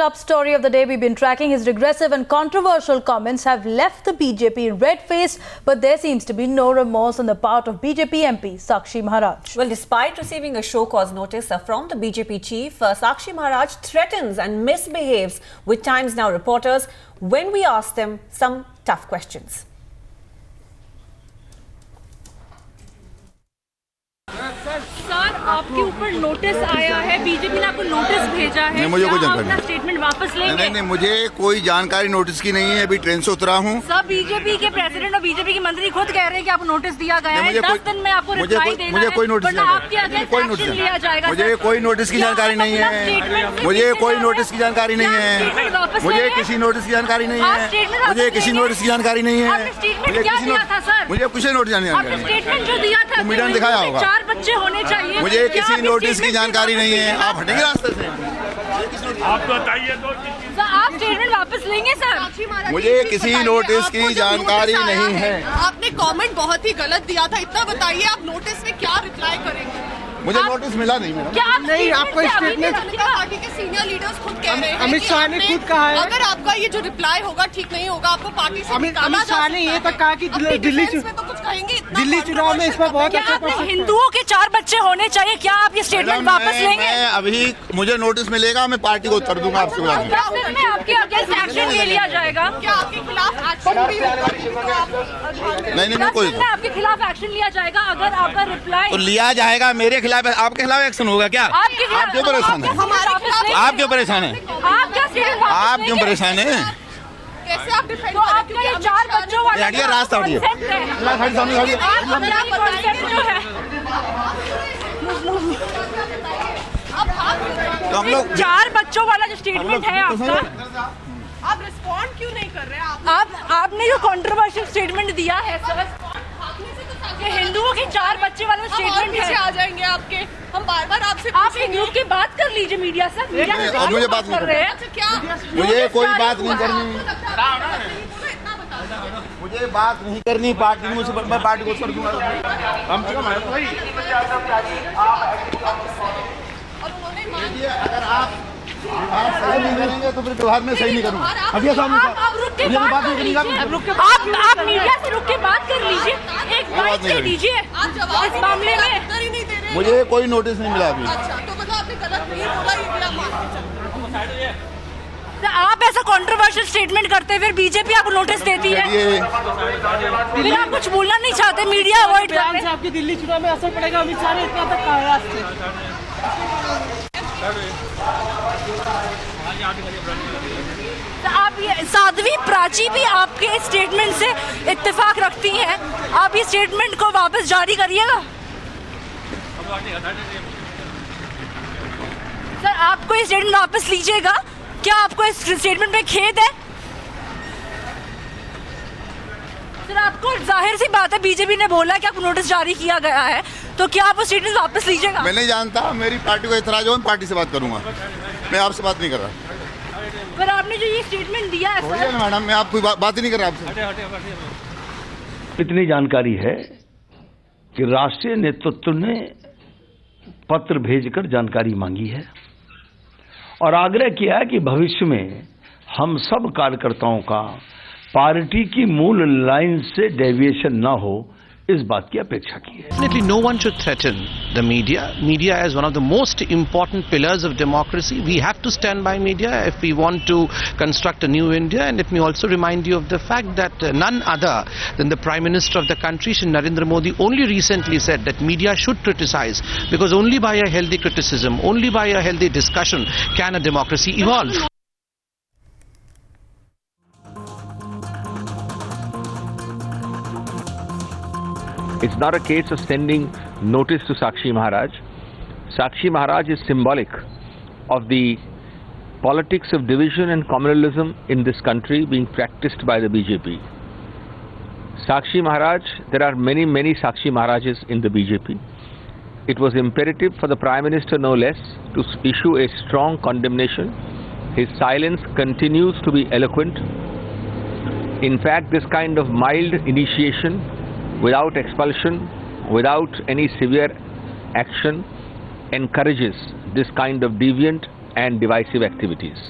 Top story of the day we've been tracking. His regressive and controversial comments have left the BJP red-faced, but there seems to be no remorse on the part of BJP MP Sakshi Maharaj. Well, despite receiving a show-cause notice from the BJP chief, Sakshi Maharaj threatens and misbehaves with Times Now reporters when we ask them some tough questions. Sir, आपके ऊपर notice आया है, BJP ने आपको notice भेजा है। मुझे कोई जानकारी अपना स्टेटमेंट वापस लेंगे? नहीं, मुझे कोई जानकारी नोटिस की नहीं है। अभी ट्रेन से उतरा हूँ। सब बीजेपी के प्रेसिडेंट और बीजेपी के मंत्री खुद कह रहे हैं कि आपको नोटिस दिया गया है, 10 दिन में आपको रिप्लाई देना है। मुझे कोई नोटिस लिया जाएगा। मुझे कोई नोटिस की जानकारी नहीं है। मुझे कोई नोटिस की जानकारी नहीं है। मुझे किसी नोटिस की जानकारी नहीं है। मुझे किसी नोटिस की जानकारी नहीं है। मुझे कुछ नोटिस स्टेटमेंट जो दिया था मीडिया ने दिखाया होगा। 4 बच्चे होने चाहिए। मुझे किसी नोटिस की जानकारी नहीं है। आप हटेंगे रास्ते से? आप बताइए तो आप स्टेटमेंट वापस लेंगे सर? मुझे किसी नोटिस की जानकारी नहीं है। आपने कमेंट बहुत ही गलत दिया था, इतना बताइए आप नोटिस में क्या रिप्लाई करेंगे? मुझे नोटिस मिला नहीं मैडम। क्या आप नहीं, आपको स्टेटमेंट पार्टी के सीनियर लीडर्स खुद कह रहे हैं, अमित शाह ने खुद कहा है अगर आपका ये जो रिप्लाई होगा ठीक नहीं होगा, आपको पार्टी से अमित शाह ने ये तक कहा कि दिल्ली में तो कुछ कहेंगे। दिल्ली चुनाव में इस पर बहुत क्या आपने हिंदुओं के 4 बच्चे होने चाहिए, क्या आप ये स्टेटमेंट वापस लेंगे? मैं अभी मुझे नोटिस मिलेगा, मैं पार्टी को उत्तर दूंगा आपसे। आपके अगेंस्ट एक्शन ले लिया जाएगा? क्या आपके खिलाफ एक्शन भी होगा? नहीं कोई आपके खिलाफ एक्शन लिया जाएगा अगर आपका रिप्लाई तो लिया जाएगा। मेरे खिलाफ, आपके खिलाफ एक्शन होगा क्या? आप क्यों परेशान है? आप क्यों परेशान है? आप क्यों परेशान है? कैसे आप डिफेंड तो आपका ये 4 बच्चों वाला हटिए, रास्ता हटिए। तो हम लोग 4 बच्चों वाला जो स्टेटमेंट है आपका, आप रिस्पॉन्ड क्यों नहीं कर रहे हैं? आपने जो कंट्रोवर्शियल स्टेटमेंट दिया है सर, ये हिंदुओं के 4 बच्चे वाला स्टेटमेंट है। आ जाएंगे आपके, हम बार-बार आपसे आप हिंदुओं की बात कर लीजिए मीडिया से। और मुझे बात कर रहे हैं। क्या मुझे कोई बात नहीं करनी। मुझे बात नहीं करनी पार्टी में, मैं पार्टी को छोड़ दूंगा। अगर आप सही नहीं करेंगे तो फिर व्यवहार में सही नहीं करूँगा। आप मीडिया से रुक के बात कर लीजिए, एक बात दे दीजिए इस मामले में। मुझे कोई नोटिस नहीं मिला अभी। अच्छा, तो मतलब आपने गलत नहीं बोला, ये मेरा मानना। आप ऐसा कंट्रोवर्शियल स्टेटमेंट करते फिर बीजेपी आपको नोटिस देती है, फिर आप कुछ बोलना नहीं चाहते, मीडिया अवॉइड करते हैं। आपकी दिल्ली चुनाव में असर पड़ेगा। अमित शाह ने इतना तक कहा आप ये साध्वी प्राची भी आपके स्टेटमेंट से इत्तेफाक रखती हैं, आप ये स्टेटमेंट को वापस जारी करिएगा। सर, आपको ये स्टेटमेंट वापस लीजिएगा? क्या आपको इस स्टेटमेंट में खेद है? सर, आपको जाहिर सी बात है, बीजेपी ने बोला कि आपको नोटिस जारी किया गया है, तो क्या आप वो स्टेटमेंट वापस लीजिएगा? मैं नहीं जानता, मेरी पार्टी को इतराज हो, मैं पार्टी से बात करूंगा। मैं आपसे बात नहीं कर रहा। पर आपने जो ये स्टेटमेंट दिया है सर, मैडम, मैं आपको बात ही नहीं कर रहा आपसे। इतनी जानकारी है कि राष्ट्रीय नेतृत्व ने पत्र भेजकर जानकारी मांगी है और आग्रह किया है कि भविष्य में हम सब कार्यकर्ताओं का पार्टी की मूल लाइन से डेविएशन ना हो, इस बात की अपेक्षा की है। Definitely no one should threaten the media. Media is one of the most important pillars of democracy. We have to stand by media if we want to construct a new India. And let me also remind you of the fact that none other than the Prime Minister of the country, Shri Narendra Modi, only recently said that media should criticize, because only by a healthy criticism, only by a healthy discussion can a democracy evolve. It's not a case of sending notice to Sakshi Maharaj. Sakshi Maharaj is symbolic of the politics of division and communalism in this country being practiced by the BJP. Sakshi Maharaj, there are many Sakshi Maharajas in the BJP. It was imperative for the Prime Minister, no less, to issue a strong condemnation. His silence continues to be eloquent. In fact, this kind of mild initiation, without expulsion, without any severe action, encourages this kind of deviant and divisive activities.